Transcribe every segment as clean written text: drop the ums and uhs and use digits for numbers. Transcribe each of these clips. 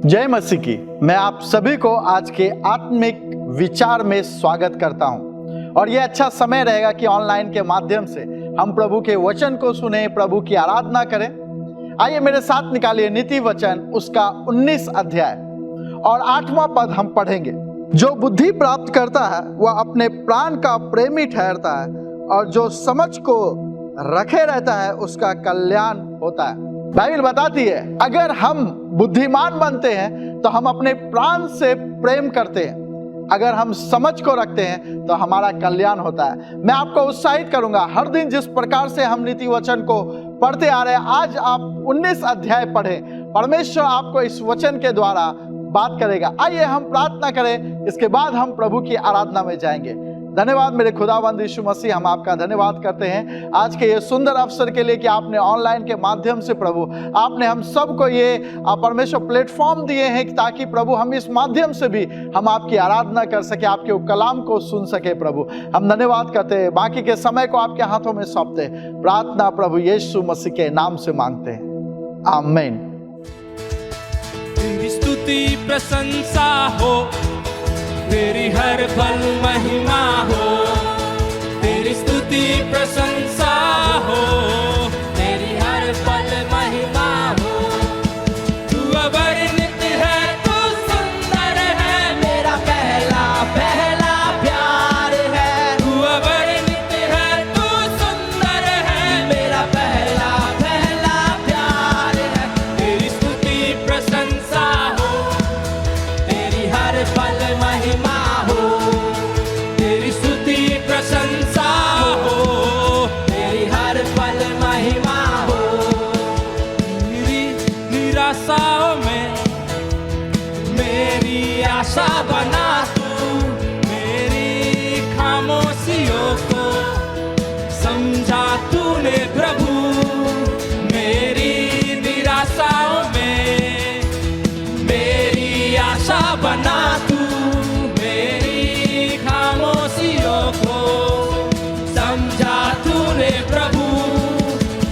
जय मसीह की। मैं आप सभी को आज के आत्मिक विचार में स्वागत करता हूं और यह अच्छा समय रहेगा कि ऑनलाइन के माध्यम से हम प्रभु के वचन को सुने, प्रभु की आराधना करें। आइए मेरे साथ निकालिए नीति वचन उसका 19 अध्याय और 8वां पद हम पढ़ेंगे। जो बुद्धि प्राप्त करता है वह अपने प्राण का प्रेमी ठहरता है और जो समझ को रखे रहता है उसका कल्याण होता है। बाइबल बताती है अगर हम बुद्धिमान बनते हैं तो हम अपने प्राण से प्रेम करते हैं, अगर हम समझ को रखते हैं तो हमारा कल्याण होता है। मैं आपको उत्साहित करूंगा, हर दिन जिस प्रकार से हम नीति वचन को पढ़ते आ रहे हैं, आज आप 19 अध्याय पढ़ें। परमेश्वर आपको इस वचन के द्वारा बात करेगा। आइए हम प्रार्थना करें, इसके बाद हम प्रभु की आराधना में जाएंगे। धन्यवाद मेरे खुदावंद यीशु मसीह, हम आपका धन्यवाद करते हैं आज के ये सुंदर अवसर के लिए कि आपने ऑनलाइन के माध्यम से प्रभु आपने हम सबको ये परमेश्वर प्लेटफॉर्म दिए हैं ताकि प्रभु हम इस माध्यम से भी हम आपकी आराधना कर सके, आपके कलाम को सुन सके। प्रभु हम धन्यवाद करते हैं, बाकी के समय को आपके हाथों में सौंपते हैं। प्रार्थना प्रभु यीशु मसीह के नाम से मांगते हैं, आमीन। तेरी स्तुति प्रशंसा हो, तेरी हर पल महिमा हो, तेरी स्तुति प्रशंसा हो, तेरी हर पल महिमा हो। तू अवर्णित है, तू सुंदर है, मेरा पहला पहला प्यार है। तू अवर्णित है, तू सुंदर है, मेरा पहला पहला प्यार है। तेरी स्तुति प्रशंसा हो, तेरी हर पल महिमा हो, तेरी स्तुति प्रशंसा हो, तेरी हर पल महिमा हो। मेरी निराशाओं में मेरी आशा बना तू, मेरी खामोशियों को समझा तूने प्रभु। मेरी निराशाओं में मेरी आशा बना तू, मेरी खामोशियों को समझा तूने प्रभु।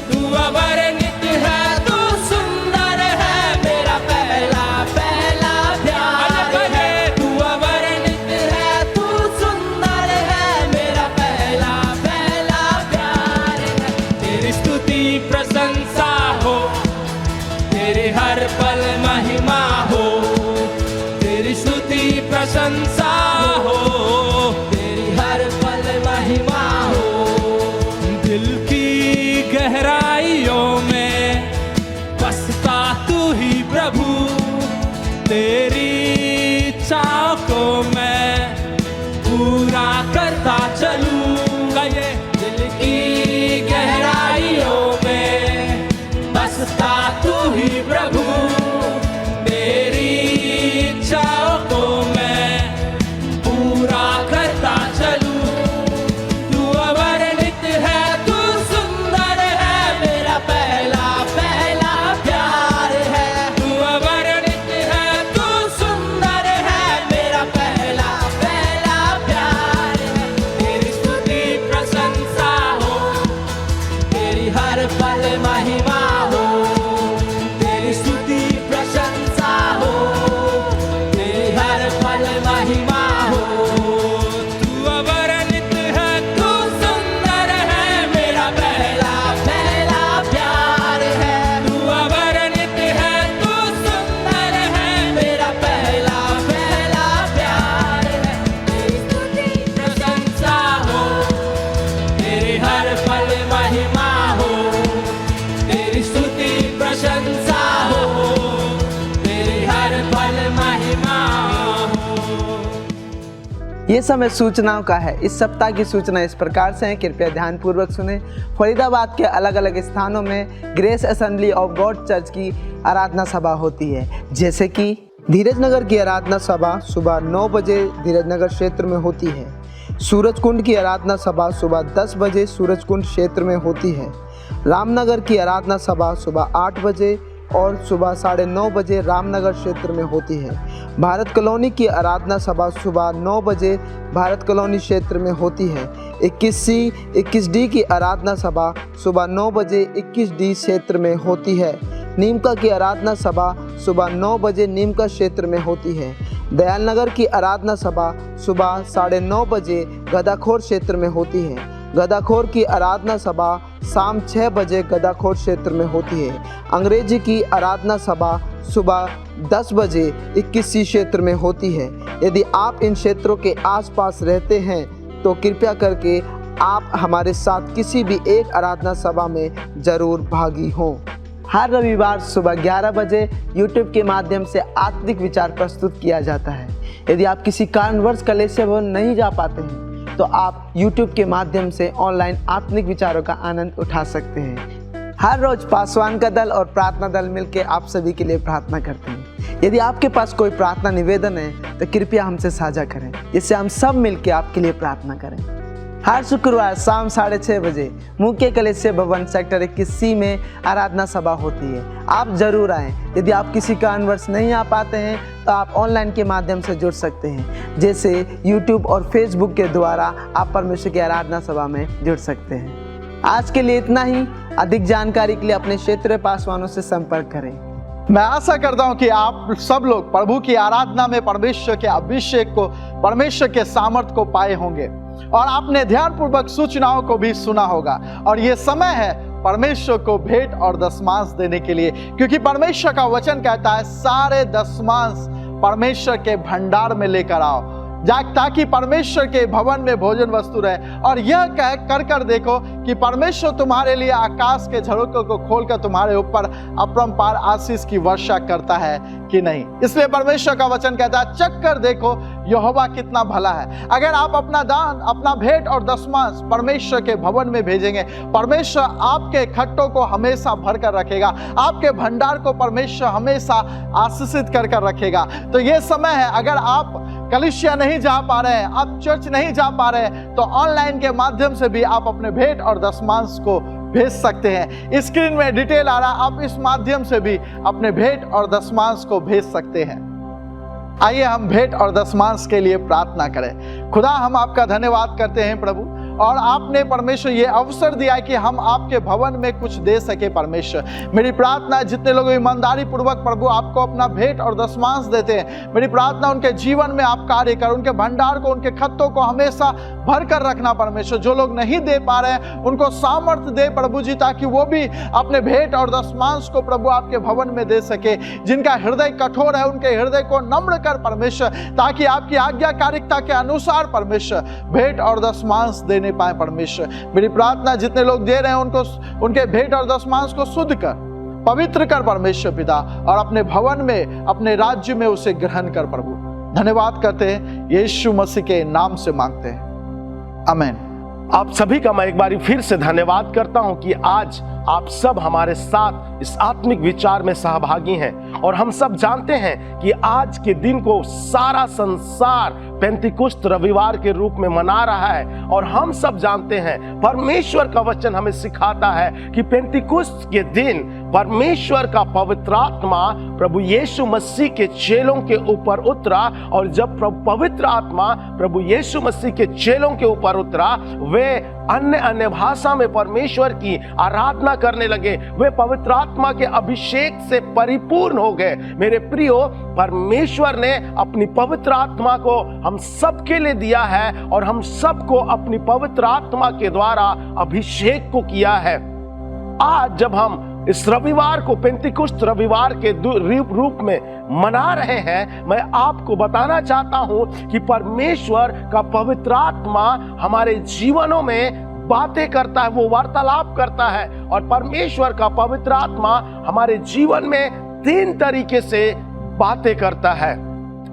तू अवर्णित है, तू सुंदर है, मेरा पहला पहला प्यार है। तू अवर्णित है, तू सुंदर है, मेरा पहला पहला प्यार है। तेरी स्तुति प्रशंसा हो, तेरे हर पल महिमा हो, तेरी स्तुति प्रशंसा हो, तेरी हर पल महिमा हो। दिल की गहराइयों में बसता तू ही प्रभु, तेरी इच्छाओं को मैं पूरा करता चलूंगा। ये दिल की गहराइयों में बसता तू ही प्रभु, मेरी इच्छाओं को मैं पूरा करता चलूं। तू अवर्णित है, तू सुंदर है, मेरा पहला पहला प्यार है। तू अवर्णित है, तू सुंदर है, मेरा पहला पहला प्यार है। तेरी स्तुति प्रशंसा हो, तेरी हर पल महिमा हो, तेरी स्तुति प्रशंसा हो, तेरी हर पल महिमा हो। तू अवर्णित है, तू सुंदर है, मेरा पहला पहला प्यार है। तू अवर्णित है, तू सुंदर है, मेरा पहला पहला प्यार है। तेरी स्तुति प्रशंसा हो, तेरी हर पल महिमा हो, तेरी स्तुति प्रशंसा हो, तेरी हर पल महिमा हो। ये समय सूचनाओं का है। इस सप्ताह की सूचना इस प्रकार से है, कृपया ध्यानपूर्वक सुने। फरीदाबाद के अलग अलग स्थानों में grace assembly of God church की आराधना सभा होती है, जैसे कि धीरज नगर की आराधना सभा सुबह 9 बजे धीरज नगर क्षेत्र में होती है। सूरजकुंड की आराधना सभा सुबह 10 बजे सूरजकुंड क्षेत्र में होती है। रामनगर की आराधना सभा सुबह 8 बजे और सुबह 9:30 बजे रामनगर क्षेत्र में होती है। भारत कॉलोनी की आराधना सभा सुबह 9 बजे भारत कॉलोनी क्षेत्र में होती है। 21C 21D की आराधना सभा सुबह 9 बजे 21D क्षेत्र में होती है। नीमका की आराधना सभा सुबह 9 बजे नीमका क्षेत्र में होती है। दयाल नगर की आराधना सभा सुबह 9:30 बजे गदाखोर क्षेत्र में होती है। गदाखोर की आराधना सभा शाम 6 बजे गदाखोर क्षेत्र में होती है। अंग्रेजी की आराधना सभा सुबह 10 बजे 21 क्षेत्र में होती है। यदि आप इन क्षेत्रों के आसपास रहते हैं तो कृपया करके आप हमारे साथ किसी भी एक आराधना सभा में ज़रूर भागी हों। हर रविवार सुबह 11 बजे YouTube के माध्यम से आत्मिक विचार प्रस्तुत किया जाता है। यदि आप किसी कारणवश कलीसिया भवन नहीं जा पाते हैं तो आप YouTube के माध्यम से ऑनलाइन आत्मिक विचारों का आनंद उठा सकते हैं। हर रोज पासवान का दल और प्रार्थना दल मिलकर आप सभी के लिए प्रार्थना करते हैं। यदि आपके पास कोई प्रार्थना निवेदन है तो कृपया हमसे साझा करें, जिससे हम सब मिलकर आपके लिए प्रार्थना करें। हर शुक्रवार शाम 6:30 बजे मुख्य कलीसिया भवन सेक्टर 21C में आराधना सभा होती है। आप जरूर आएं। यदि आप किसी कारणवश नहीं आ पाते हैं तो आप ऑनलाइन के माध्यम से जुड़ सकते हैं, जैसे YouTube और Facebook के द्वारा आप परमेश्वर की आराधना सभा में जुड़ सकते हैं। आज के लिए इतना ही। अधिक जानकारी के लिए अपने क्षेत्रीय पासवानों से संपर्क करें। मैं आशा करता हूं कि आप सब लोग प्रभु की आराधना में परमेश्वर के अभिषेक को, परमेश्वर के सामर्थ्य को पाए होंगे और आपने ध्यानपूर्वक सूचनाओं को भी सुना होगा। और ये समय है परमेश्वर को भेंट और दशमांश देने के लिए, क्योंकि परमेश्वर का वचन कहता है सारे दशमांश परमेश्वर के भंडार में लेकर आओ, ताकि परमेश्वर के भवन में भोजन वस्तु रहे। और यह कह कर देखो कि परमेश्वर तुम्हारे लिए आकाश के झरोखों को खोलकर तुम्हारे ऊपर अपरंपार आशीष की वर्षा करता है कि नहीं। इसलिए परमेश्वर का वचन कहता है चख कर देखो यहोवा कितना भला है। अगर आप अपना दान, अपना भेंट और दशमांश परमेश्वर के भवन में भेजेंगे, परमेश्वर आपके खट्टों को हमेशा भर कर रखेगा, आपके भंडार को परमेश्वर हमेशा आशीषित कर रखेगा। तो ये समय है, अगर आप कलीसिया नहीं जा पा रहे हैं, आप चर्च नहीं जा पा रहे हैं, तो ऑनलाइन के माध्यम से भी आप अपने भेंट और दशमांश को भेज सकते हैं। स्क्रीन में डिटेल आ रहा, आप इस माध्यम से भी अपने भेंट और दशमांश को भेज सकते हैं। आइए हम भेंट और दशमांश के लिए प्रार्थना करें। खुदा, हम आपका धन्यवाद करते हैं प्रभु, और आपने परमेश्वर ये अवसर दिया है कि हम आपके भवन में कुछ दे सके। परमेश्वर, मेरी प्रार्थना है जितने लोग ईमानदारी पूर्वक प्रभु आपको अपना भेंट और दशमांश देते हैं, मेरी प्रार्थना उनके जीवन में आप कार्य कर, उनके भंडार को, उनके खत्तों को हमेशा भर कर रखना। परमेश्वर, जो लोग नहीं दे पा रहे हैं उनको सामर्थ्य दे प्रभु जी, ताकि वो भी अपने भेंट और दशमांश को प्रभु आपके भवन में दे सके। जिनका हृदय कठोर है उनके हृदय को नम्र कर परमेश्वर, ताकि आपकी आज्ञाकारिता के अनुसार परमेश्वर भेंट और दशमांश देने पाए। परमेश्वर, मेरी प्रार्थना जितने लोग दे रहे हैं उनको, उनके भेंट और दशमांश को शुद्ध कर, पवित्र कर परमेश्वर पिता, और अपने भवन में, अपने राज्य में उसे ग्रहण कर प्रभु। धन्यवाद करते हैं, यीशु मसीह के नाम से मांगते हैं, आमीन। आप सभी का मैं एक बार फिर से धन्यवाद करता हूं कि आज आप सब हमारे साथ इस आत्मिक विचार में सहभागी हैं। और हम सब जानते हैं कि आज के दिन को सारा संसार पेंतिकुस्त रविवार के रूप में मना रहा है। और हम सब जानते हैं, परमेश्वर का वचन हमें सिखाता है कि पेंतिकुस्त के दिन परमेश्वर का पवित्र आत्मा प्रभु यीशु मसीह के चेलों के ऊपर उतरा। और जब पवित्र आत्मा प्रभु यीशु मसीह के चेलों के ऊपर उतरा, वे अन्य भाषा में परमेश्वर की आराधना करने लगे। वे पवित्र आत्मा के अभिषेक से परिपूर्ण हो गए। मेरे प्रियो, परमेश्वर ने अपनी पवित्र आत्मा को हम सब के लिए दिया है, और हम सबको अपनी पवित्र आत्मा के द्वारा अभिषेक को किया है। आज जब हम इस रविवार को पेंतिकुस्त रविवार के रूप में मना रहे हैं, मैं आपको बताना चाहता हूं कि परमेश्वर का पवित्र आत्मा हमारे जीवनों में बातें करता है, वो वार्तालाप करता है। और परमेश्वर का पवित्र आत्मा हमारे जीवन में 3 तरीके से बातें करता है।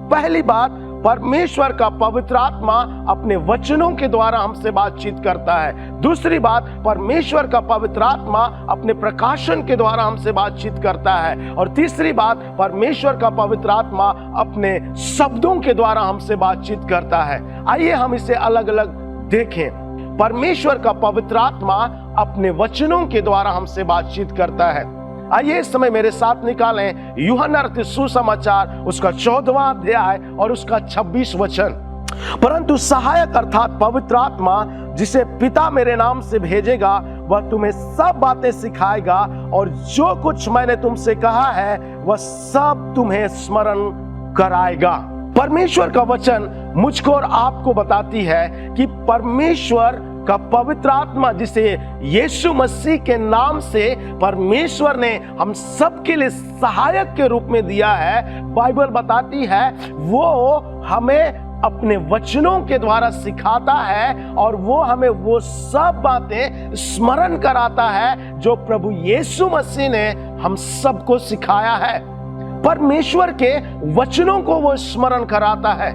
पहली बात, परमेश्वर का पवित्र आत्मा अपने वचनों के द्वारा हमसे बातचीत करता है। दूसरी बात, परमेश्वर का पवित्र आत्मा अपने प्रकाशन के द्वारा हमसे बातचीत करता है। और तीसरी बात, परमेश्वर का पवित्र आत्मा अपने शब्दों के द्वारा हमसे बातचीत करता है। आइए हम इसे अलग अलग देखें। परमेश्वर का पवित्र आत्मा अपने वचनों के द्वारा हमसे बातचीत करता है। आइए इस समय मेरे साथ निकालें यूहन्ना रचित सुसमाचार उसका 14वां अध्याय और उसका 26 वचन। परंतु सहायक अर्थात पवित्र आत्मा जिसे पिता मेरे नाम से भेजेगा, वह तुम्हें सब बातें सिखाएगा और जो कुछ मैंने तुमसे कहा है वह सब तुम्हें स्मरण कराएगा। परमेश्वर का वचन मुझको और आपको बताती है कि परमेश्वर का पवित्र आत्मा, जिसे यीशु मसीह के नाम से परमेश्वर ने हम सब के लिए सहायक के रूप में दिया है, बाइबल बताती है वो हमें अपने वचनों के द्वारा सिखाता है और वो हमें वो सब बातें स्मरण कराता है जो प्रभु यीशु मसीह ने हम सबको सिखाया है। परमेश्वर के वचनों को वो स्मरण कराता है।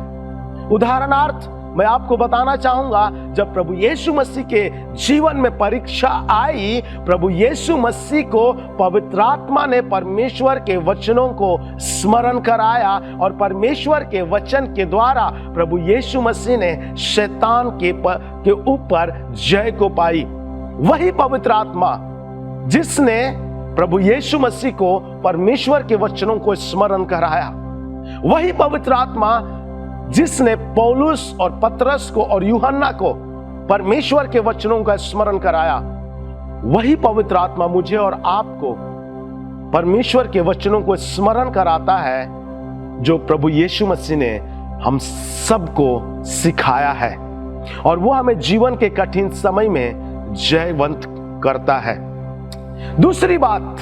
उदाहरणार्थ मैं आपको बताना चाहूंगा, जब प्रभु यीशु मसीह के जीवन में परीक्षा आई, प्रभु यीशु मसीह को पवित्र आत्मा ने परमेश्वर के वचनों को स्मरण कराया और परमेश्वर के वचन के द्वारा प्रभु यीशु मसीह ने शैतान के ऊपर जय को पाई। वही पवित्र आत्मा जिसने प्रभु यीशु मसीह को परमेश्वर के वचनों को स्मरण कराया, वही पवित्र आत्मा जिसने पौलुस और पतरस को और यूहन्ना को परमेश्वर के वचनों का स्मरण कराया, वही पवित्र आत्मा मुझे और आपको परमेश्वर के वचनों को स्मरण कराता है जो प्रभु यीशु मसीह ने हम सबको सिखाया है और वो हमें जीवन के कठिन समय में जयवंत करता है। दूसरी बात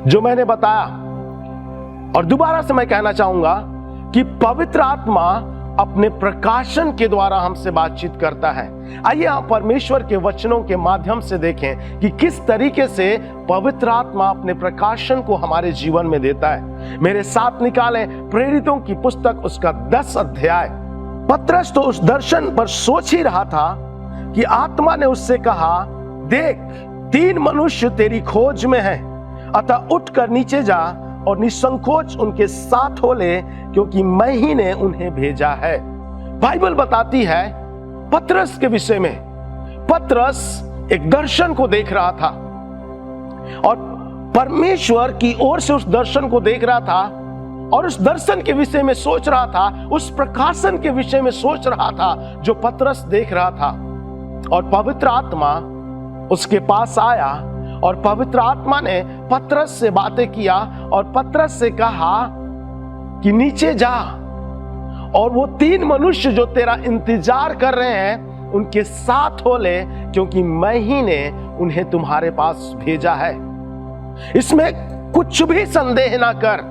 जो मैंने बताया और दोबारा से मैं कहना चाहूंगा कि पवित्र आत्मा अपने प्रकाशन के द्वारा हमसे बातचीत करता है। आइए हम परमेश्वर के वचनों के माध्यम से देखें कि किस तरीके से पवित्र आत्मा अपने प्रकाशन को हमारे जीवन में देता है। मेरे साथ निकालें प्रेरितों की पुस्तक उसका 10 अध्याय। पतरस तो उस दर्शन पर सोच ही रहा था कि आत्मा ने उससे कहा, देख 3 मनुष्य तेरी खोज में हैं, अतः उठकर नीचे जा और निसंकोच उनके साथ हो ले, क्योंकि मैं ही ने उन्हें भेजा है। बाइबल बताती है पतरस के विषय में, पतरस एक दर्शन को देख रहा था और परमेश्वर की ओर से उस दर्शन को देख रहा था और उस दर्शन के विषय में सोच रहा था, उस प्रकाशन के विषय में सोच रहा था जो पतरस देख रहा था। और पवित्र आत्मा उसके पास आया और पवित्र आत्मा ने पतरस से बातें किया और पतरस से कहा कि नीचे जा और वो 3 मनुष्य जो तेरा इंतजार कर रहे हैं उनके साथ हो ले, क्योंकि मैं ही ने उन्हें तुम्हारे पास भेजा है। इसमें कुछ भी संदेह ना कर,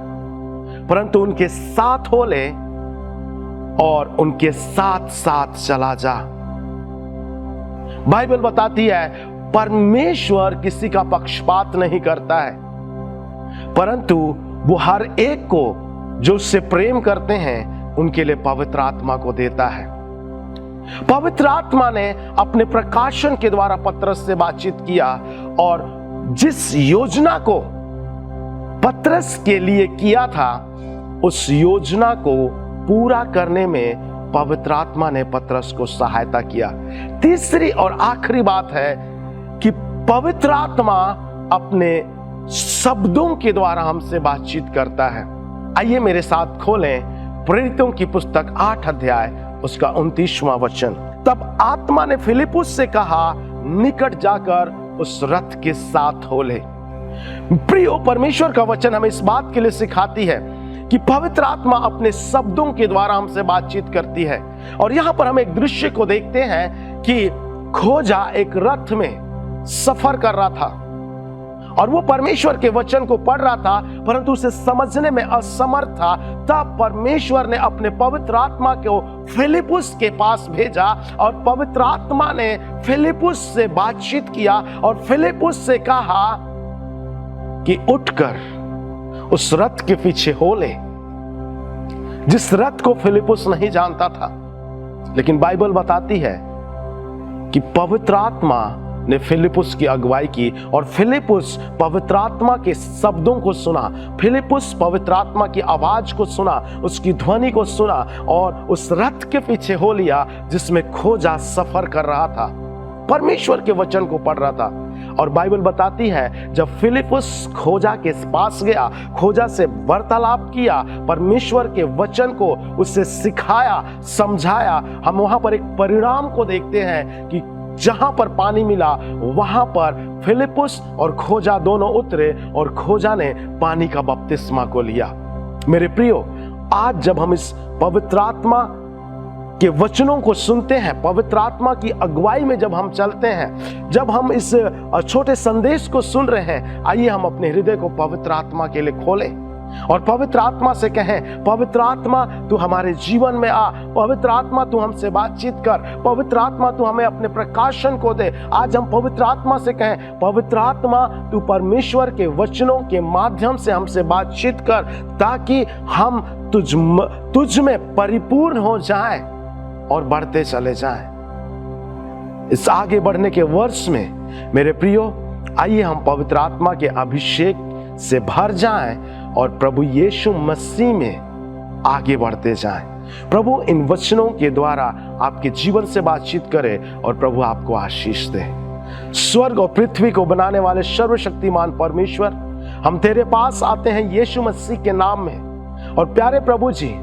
परंतु उनके साथ हो ले और उनके साथ साथ चला जा। बाइबल बताती है परमेश्वर किसी का पक्षपात नहीं करता है, परंतु वो हर एक को जो उससे प्रेम करते हैं उनके लिए पवित्र आत्मा को देता है। पवित्र आत्मा ने अपने प्रकाशन के द्वारा पतरस से बातचीत किया और जिस योजना को पतरस के लिए किया था उस योजना को पूरा करने में पवित्र आत्मा ने पतरस को सहायता किया। तीसरी और आखिरी बात है कि पवित्र आत्मा अपने शब्दों के द्वारा हमसे बातचीत करता है। आइए मेरे साथ खोलें प्रेरितों की पुस्तक 8 अध्याय उसका 29वां वचन। तब आत्मा ने फिलिपुस से कहा, निकट जाकर उस रथ के साथ हो ले। प्रियो, परमेश्वर का वचन हमें इस बात के लिए सिखाती है कि पवित्र आत्मा अपने शब्दों के द्वारा हमसे बातचीत करती है। और यहां पर हम एक दृश्य को देखते हैं कि खोजा एक रथ में सफर कर रहा था और वो परमेश्वर के वचन को पढ़ रहा था, परंतु उसे समझने में असमर्थ था। तब परमेश्वर ने अपने पवित्र आत्मा को फिलिपुस के पास भेजा और पवित्र आत्मा ने फिलिपुस से बातचीत किया और फिलिपुस से कहा कि उठकर उस रथ के पीछे हो ले, जिस रथ को फिलिपुस नहीं जानता था। लेकिन बाइबल बताती है कि पवित्र आत्मा ने फिलिपुस की अगुवाई की और फिलिपुस पवित्र आत्मा के शब्दों को सुना, फिलिपुस पवित्र आत्मा की आवाज को सुना, उसकी ध्वनि को सुना और उस रथ के पीछे हो लिया जिसमें खोजा सफर कर रहा था, परमेश्वर के वचन को पढ़ रहा था। और बाइबल बताती है जब फिलिपुस खोजा के पास गया, खोजा से वार्तालाप किया, परमेश्वर के वचन को उससे सिखाया, समझाया, हम वहां पर एक परिणाम को देखते हैं कि जहां पर पानी मिला वहां पर फिलिपुस और खोजा दोनों उतरे और खोजा ने पानी का बपतिस्मा को लिया। मेरे प्रियो, आज जब हम इस पवित्र आत्मा के वचनों को सुनते हैं, पवित्र आत्मा की अगुवाई में जब हम चलते हैं, जब हम इस छोटे संदेश को सुन रहे हैं, आइए हम अपने हृदय को पवित्र आत्मा के लिए खोलें और पवित्र आत्मा से कहें, पवित्र आत्मा तू हमारे जीवन में आ, पवित्र आत्मा तू हमसे बातचीत कर, पवित्र आत्मा तू हमें अपने प्रकाशन को दे। आज हम पवित्र आत्मा से कहें, पवित्र आत्मा तू परमेश्वर के वचनों के माध्यम से हमसे बातचीत कर, ताकि हम तुझ में परिपूर्ण हो जाएं और बढ़ते चले जाएं। इस आगे बढ़ने के वर्ष में मेरे प्रियो, आइए हम पवित्र आत्मा के अभिषेक से भर जाएं और प्रभु यीशु मसीह में आगे बढ़ते जाएं। प्रभु इन वचनों के द्वारा आपके जीवन से बातचीत करे और प्रभु आपको आशीष दे। स्वर्ग और पृथ्वी को बनाने वाले सर्वशक्तिमान परमेश्वर, हम तेरे पास आते हैं यीशु मसीह के नाम में। और प्यारे प्रभु जी,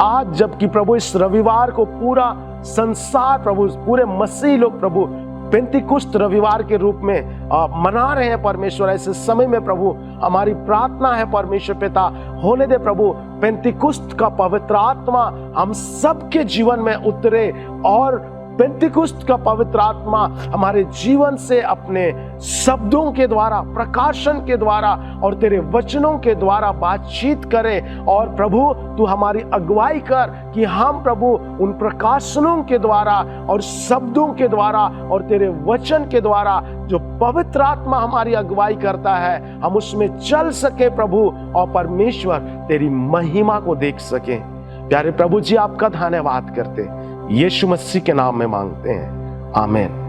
आज जबकि प्रभु इस रविवार को पूरा संसार, प्रभु पूरे मसीह लोग प्रभु पेंतिकुस्त रविवार के रूप में मना रहे हैं परमेश्वर, ऐसे समय में प्रभु हमारी प्रार्थना है परमेश्वर पिता, होने दे प्रभु पेंतिकुस्त का पवित्र आत्मा हम सबके जीवन में उतरे और पेंतिकुस्त का पवित्र आत्मा हमारे जीवन से अपने शब्दों के द्वारा, प्रकाशन के द्वारा और तेरे वचनों के द्वारा बातचीत करे। और प्रभु तू हमारी अगुवाई कर कि हम प्रभु उन प्रकाशनों के द्वारा और शब्दों के द्वारा और तेरे वचन के द्वारा जो पवित्र आत्मा हमारी अगुवाई करता है, हम उसमें चल सके प्रभु, और परमेश्वर तेरी महिमा को देख सके। प्यारे प्रभु जी, आपका धन्यवाद करते यीशु मसीह के नाम में मांगते हैं, आमीन।